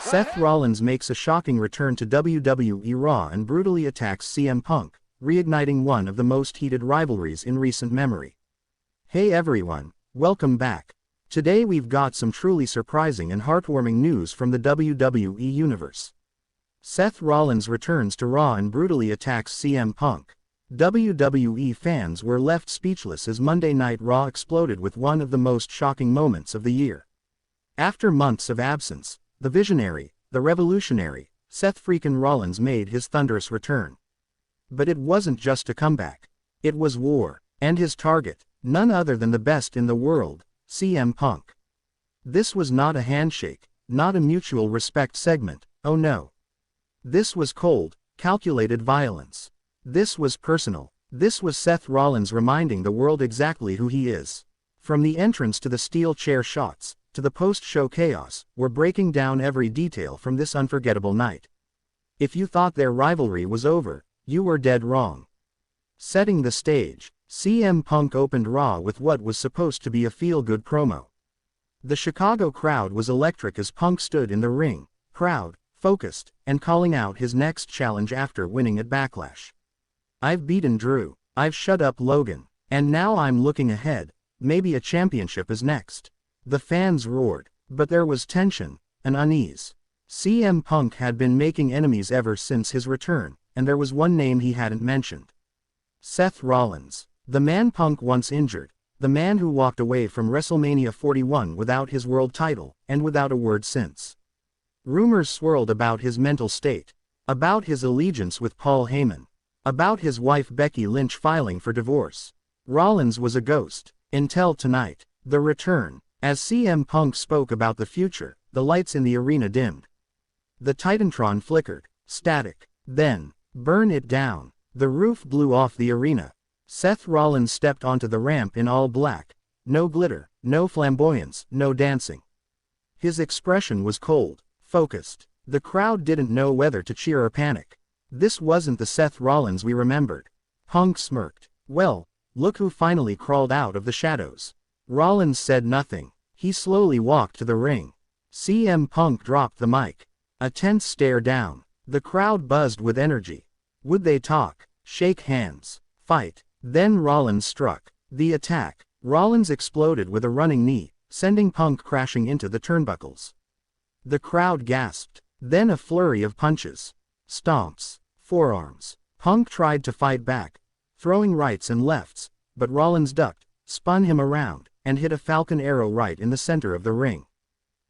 Seth Rollins makes a shocking return to WWE Raw and brutally attacks CM Punk, reigniting one of the most heated rivalries in recent memory. Hey everyone, welcome back. Today we've got some truly surprising and heartwarming news from the WWE Universe. Seth Rollins returns to Raw and brutally attacks CM Punk. WWE fans were left speechless as Monday Night Raw exploded with one of the most shocking moments of the year. After months of absence, the visionary, the revolutionary, Seth Freakin Rollins made his thunderous return. But it wasn't just a comeback. It was war, and his target, none other than the best in the world, CM Punk. This was not a handshake, not a mutual respect segment, oh no. This was cold, calculated violence. This was personal. This was Seth Rollins reminding the world exactly who he is. From the entrance to the steel chair shots, to the post-show chaos, we're breaking down every detail from this unforgettable night. If you thought their rivalry was over, you were dead wrong. Setting the stage, CM Punk opened Raw with what was supposed to be a feel-good promo. The Chicago crowd was electric as Punk stood in the ring, proud, focused, and calling out his next challenge after winning at Backlash. I've beaten Drew, I've shut up Logan, and now I'm looking ahead, maybe a championship is next. The fans roared, but there was tension, an unease. CM Punk had been making enemies ever since his return, and there was one name he hadn't mentioned. Seth Rollins, the man Punk once injured, the man who walked away from WrestleMania 41 without his world title, and without a word since. Rumors swirled about his mental state, about his allegiance with Paul Heyman, about his wife Becky Lynch filing for divorce. Rollins was a ghost, until tonight, the return. As CM Punk spoke about the future, the lights in the arena dimmed. The Titantron flickered, static. Then, burn it down. The roof blew off the arena. Seth Rollins stepped onto the ramp in all black. No glitter, no flamboyance, no dancing. His expression was cold, focused. The crowd didn't know whether to cheer or panic. This wasn't the Seth Rollins we remembered. Punk smirked. Well, look who finally crawled out of the shadows. Rollins said nothing. He slowly walked to the ring. CM Punk dropped the mic. A tense stare down. The crowd buzzed with energy. Would they talk, shake hands, fight? Then Rollins struck. The attack. Rollins exploded with a running knee, sending Punk crashing into the turnbuckles. The crowd gasped. Then a flurry of punches. Stomps. Forearms. Punk tried to fight back, throwing rights and lefts, but Rollins ducked, spun him around, and hit a falcon arrow right in the center of the ring.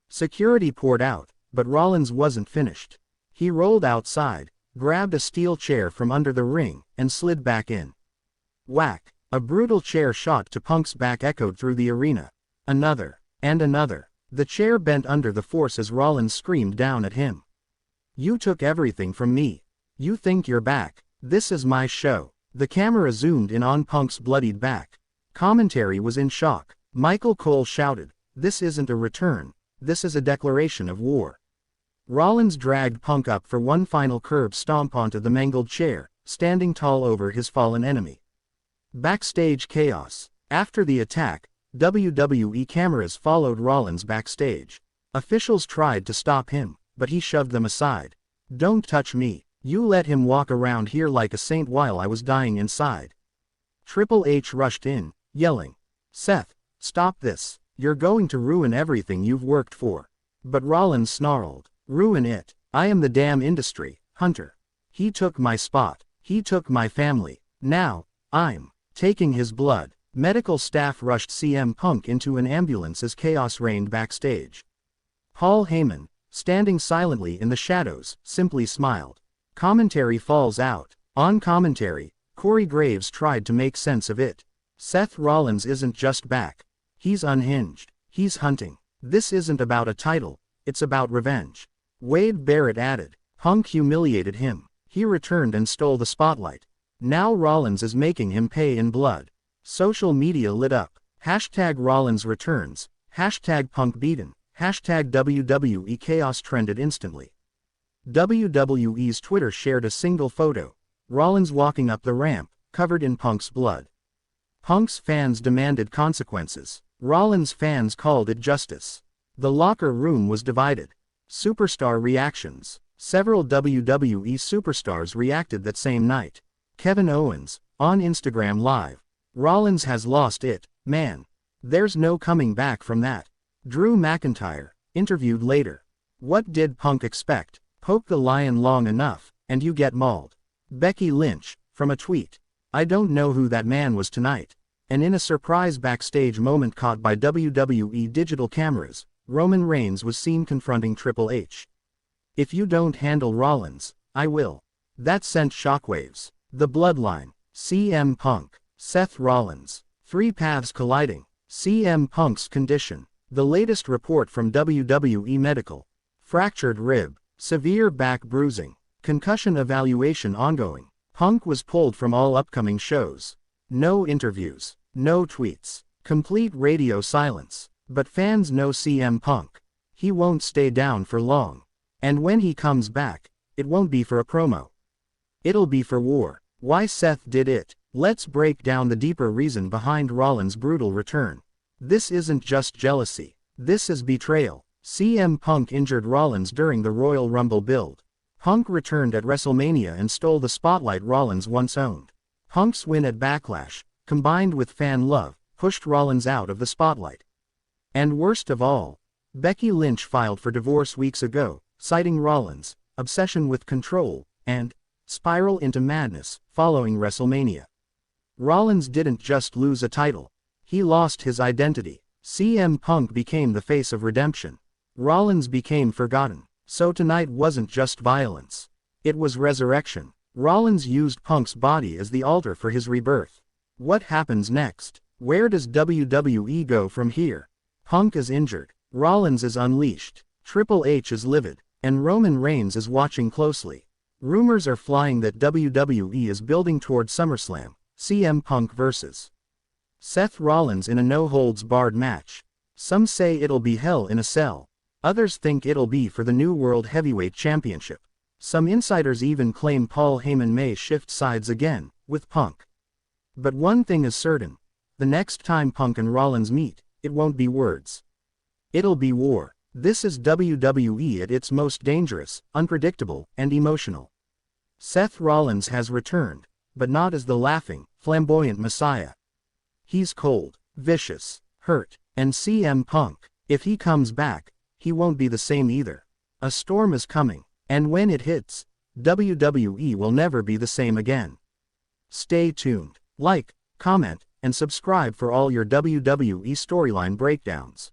Security poured out, but Rollins wasn't finished. He rolled outside, grabbed a steel chair from under the ring, and slid back in. Whack! A brutal chair shot to Punk's back echoed through the arena. Another, and another. The chair bent under the force as Rollins screamed down at him. You took everything from me. You think you're back? This is my show. The camera zoomed in on Punk's bloodied back. Commentary was in shock. Michael Cole shouted, "This isn't a return, this is a declaration of war." Rollins dragged Punk up for one final curb stomp onto the mangled chair, standing tall over his fallen enemy. Backstage chaos. After the attack, WWE cameras followed Rollins backstage. Officials tried to stop him, but he shoved them aside. Don't touch me. You let him walk around here like a saint while I was dying inside. Triple H rushed in, yelling, "Seth, stop this. You're going to ruin everything you've worked for." But Rollins snarled, "Ruin it? I am the damn industry, Hunter. He took my spot. He took my family. Now, I'm taking his blood." Medical staff rushed CM Punk into an ambulance as chaos reigned backstage. Paul Heyman, standing silently in the shadows, simply smiled. Commentary falls out. On commentary, Corey Graves tried to make sense of it. Seth Rollins isn't just back. He's unhinged. He's hunting. This isn't about a title, it's about revenge. Wade Barrett added, Punk humiliated him. He returned and stole the spotlight. Now Rollins is making him pay in blood. Social media lit up. Hashtag Rollins returns. Hashtag Punk beaten. Hashtag WWE chaos trended instantly. WWE's Twitter shared a single photo. Rollins walking up the ramp, covered in Punk's blood. Punk's fans demanded consequences. Rollins fans called it justice. The locker room was divided. Superstar reactions. Several WWE superstars reacted that same night. Kevin Owens, on Instagram Live. Rollins has lost it, man. There's no coming back from that. Drew McIntyre, interviewed later. What did Punk expect? Poke the lion long enough, and you get mauled. Becky Lynch, from a tweet. I don't know who that man was tonight. And in a surprise backstage moment caught by WWE digital cameras, Roman Reigns was seen confronting Triple H. If you don't handle Rollins, I will. That sent shockwaves. The Bloodline. CM Punk. Seth Rollins. Three paths colliding. CM Punk's condition. The latest report from WWE Medical. Fractured rib. Severe back bruising. Concussion evaluation ongoing. Punk was pulled from all upcoming shows. No interviews. No tweets. Complete radio silence. But fans know CM Punk. He won't stay down for long. And when he comes back, it won't be for a promo. It'll be for war. Why Seth did it. Let's break down the deeper reason behind Rollins' brutal return. This isn't just jealousy. This is betrayal. CM Punk injured Rollins during the Royal Rumble build. Punk returned at WrestleMania and stole the spotlight Rollins once owned. Punk's win at Backlash, combined with fan love, pushed Rollins out of the spotlight. And worst of all, Becky Lynch filed for divorce weeks ago, citing Rollins' obsession with control and spiral into madness following WrestleMania. Rollins didn't just lose a title. He lost his identity. CM Punk became the face of redemption. Rollins became forgotten. So tonight wasn't just violence. It was resurrection. Rollins used Punk's body as the altar for his rebirth. What happens next? Where does WWE go from here? Punk is injured. Rollins is unleashed. Triple H is livid. And Roman Reigns is watching closely. Rumors are flying that WWE is building toward SummerSlam. CM Punk vs. Seth Rollins in a no-holds-barred match. Some say it'll be Hell in a Cell. Others think it'll be for the new World Heavyweight Championship. Some insiders even claim Paul Heyman may shift sides again, with Punk. But one thing is certain. The next time Punk and Rollins meet, it won't be words. It'll be war. This is WWE at its most dangerous, unpredictable, and emotional. Seth Rollins has returned, but not as the laughing, flamboyant Messiah. He's cold, vicious, hurt, and CM Punk, if he comes back, he won't be the same either. A storm is coming, and when it hits, WWE will never be the same again. Stay tuned. Like, comment, and subscribe for all your WWE storyline breakdowns.